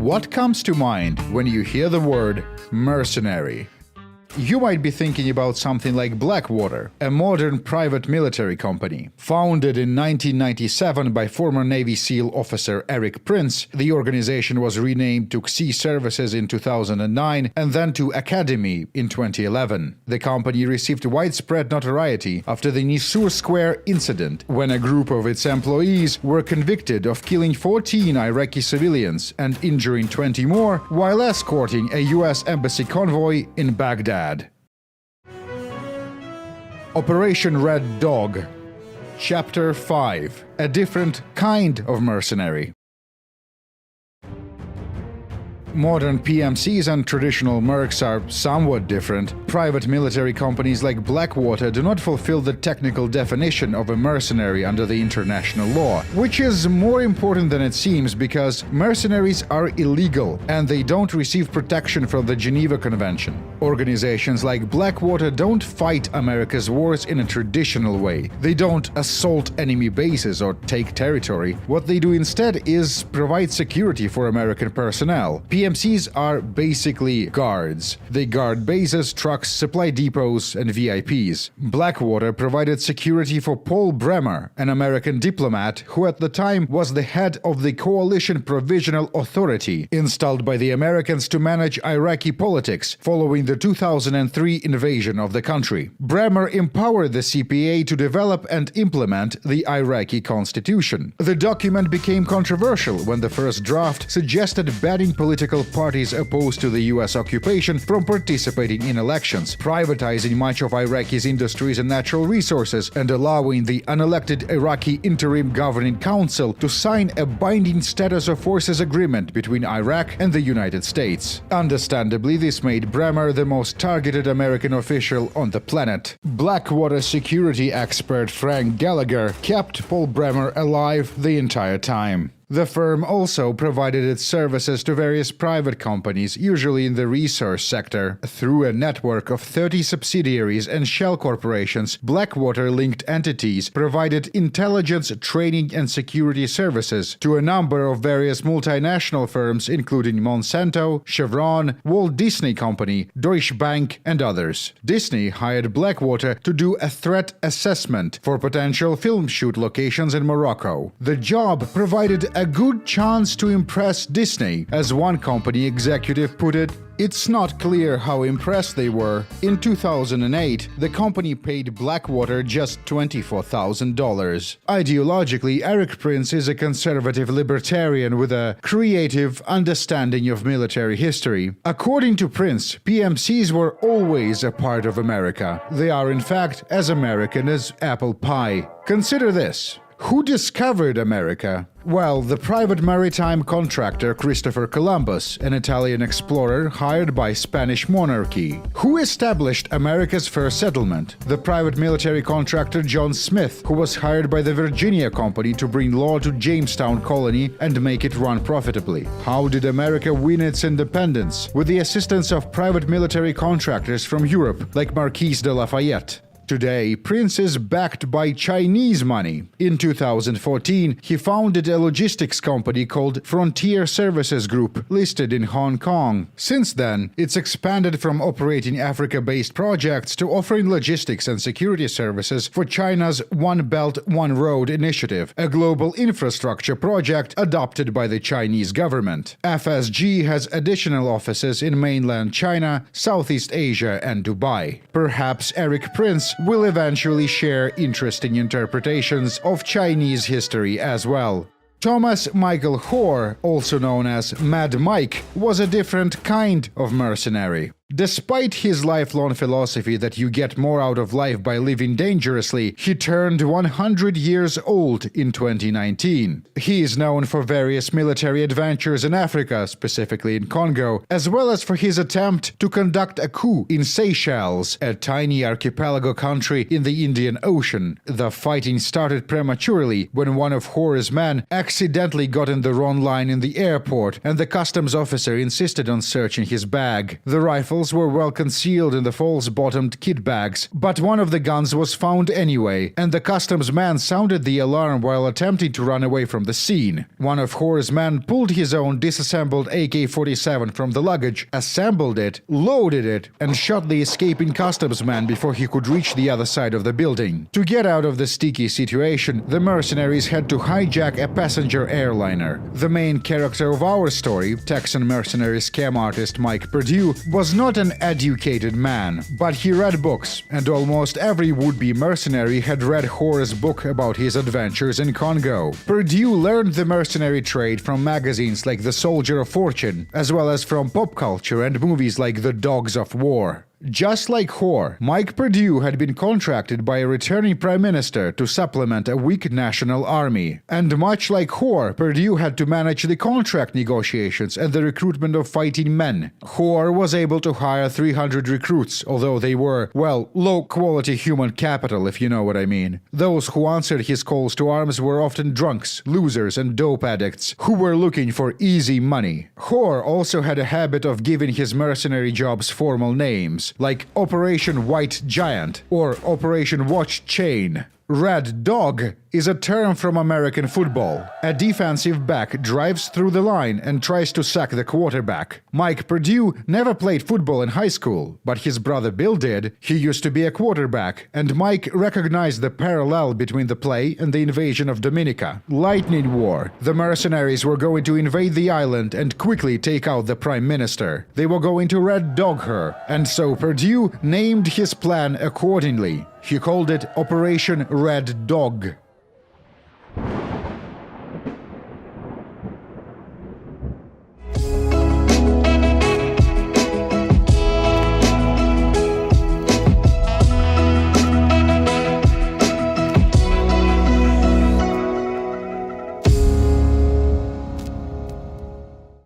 What comes to mind when you hear the word mercenary? You might be thinking about something like Blackwater, a modern private military company. Founded in 1997 by former Navy SEAL officer Eric Prince, the organization was renamed to Sea Services in 2009 and then to Academy in 2011. The company received widespread notoriety after the Nisour Square incident, when a group of its employees were convicted of killing 14 Iraqi civilians and injuring 20 more while escorting a U.S. embassy convoy in Baghdad. Operation Red Dog. Chapter 5. A different kind of mercenary. Modern PMCs and traditional mercs are somewhat different. Private military companies like Blackwater do not fulfill the technical definition of a mercenary under the international law, which is more important than it seems because mercenaries are illegal and they don't receive protection from the Geneva Convention. Organizations like Blackwater don't fight America's wars in a traditional way. They don't assault enemy bases or take territory. What they do instead is provide security for American personnel. PMCs are basically guards. They guard bases, trucks, supply depots, and VIPs. Blackwater provided security for Paul Bremer, an American diplomat who at the time was the head of the Coalition Provisional Authority, installed by the Americans to manage Iraqi politics following the 2003 invasion of the country. Bremer empowered the CPA to develop and implement the Iraqi constitution. The document became controversial when the first draft suggested banning political parties opposed to the US occupation from participating in elections, privatizing much of Iraqi's industries and natural resources, and allowing the unelected Iraqi Interim Governing Council to sign a binding status of forces agreement between Iraq and the United States. Understandably, this made Bremer the most targeted American official on the planet. Blackwater security expert Frank Gallagher kept Paul Bremer alive the entire time. The firm also provided its services to various private companies, usually in the resource sector. Through a network of 30 subsidiaries and shell corporations, Blackwater-linked entities provided intelligence, training, and security services to a number of various multinational firms including Monsanto, Chevron, Walt Disney Company, Deutsche Bank, and others. Disney hired Blackwater to do a threat assessment for potential film shoot locations in Morocco. The job provided a good chance to impress Disney. As one company executive put it, "It's not clear how impressed they were." In 2008, the company paid Blackwater just $24,000. Ideologically, Eric Prince is a conservative libertarian with a creative understanding of military history. According to Prince, PMCs were always a part of America. They are, in fact, as American as apple pie. Consider this. Who discovered America? Well, the private maritime contractor Christopher Columbus, an Italian explorer hired by Spanish monarchy. Who established America's first settlement? The private military contractor John Smith, who was hired by the Virginia Company to bring law to Jamestown colony and make it run profitably. How did America win its independence? With the assistance of private military contractors from Europe, like Marquis de Lafayette. Today, Prince is backed by Chinese money. In 2014, he founded a logistics company called Frontier Services Group, listed in Hong Kong. Since then, it's expanded from operating Africa-based projects to offering logistics and security services for China's One Belt, One Road initiative, a global infrastructure project adopted by the Chinese government. FSG has additional offices in mainland China, Southeast Asia, and Dubai. Perhaps Eric Prince will eventually share interesting interpretations of Chinese history as well. Thomas Michael Hoare, also known as Mad Mike, was a different kind of mercenary. Despite his lifelong philosophy that you get more out of life by living dangerously, he turned 100 years old in 2019. He is known for various military adventures in Africa, specifically in Congo, as well as for his attempt to conduct a coup in Seychelles, a tiny archipelago country in the Indian Ocean. The fighting started prematurely when one of Hoare's men accidentally got in the wrong line in the airport, and the customs officer insisted on searching his bag. The rifle rifles were well concealed in the false-bottomed kit bags, but one of the guns was found anyway, and the customs man sounded the alarm while attempting to run away from the scene. One of Hoare's men pulled his own disassembled AK-47 from the luggage, assembled it, loaded it, and shot the escaping customs man before he could reach the other side of the building. To get out of the sticky situation, the mercenaries had to hijack a passenger airliner. The main character of our story, Texan mercenary scam artist Mike Perdue, was not an educated man, but he read books, and almost every would-be mercenary had read Hoare's book about his adventures in Congo. Perdue learned the mercenary trade from magazines like The Soldier of Fortune, as well as from pop culture and movies like The Dogs of War. Just like Hoare, Mike Perdue had been contracted by a returning prime minister to supplement a weak national army. And much like Hoare, Perdue had to manage the contract negotiations and the recruitment of fighting men. Hoare was able to hire 300 recruits, although they were, well, low-quality human capital, if you know what I mean. Those who answered his calls to arms were often drunks, losers, and dope addicts who were looking for easy money. Hoare also had a habit of giving his mercenary jobs formal names, like Operation White Giant or Operation Watch Chain. Red Dog is a term from American football. A defensive back drives through the line and tries to sack the quarterback. Mike Perdue never played football in high school, but his brother Bill did. He used to be a quarterback, and Mike recognized the parallel between the play and the invasion of Dominica. Lightning War. The mercenaries were going to invade the island and quickly take out the prime minister. They were going to Red Dog her, and so Perdue named his plan accordingly. He called it Operation Red Dog.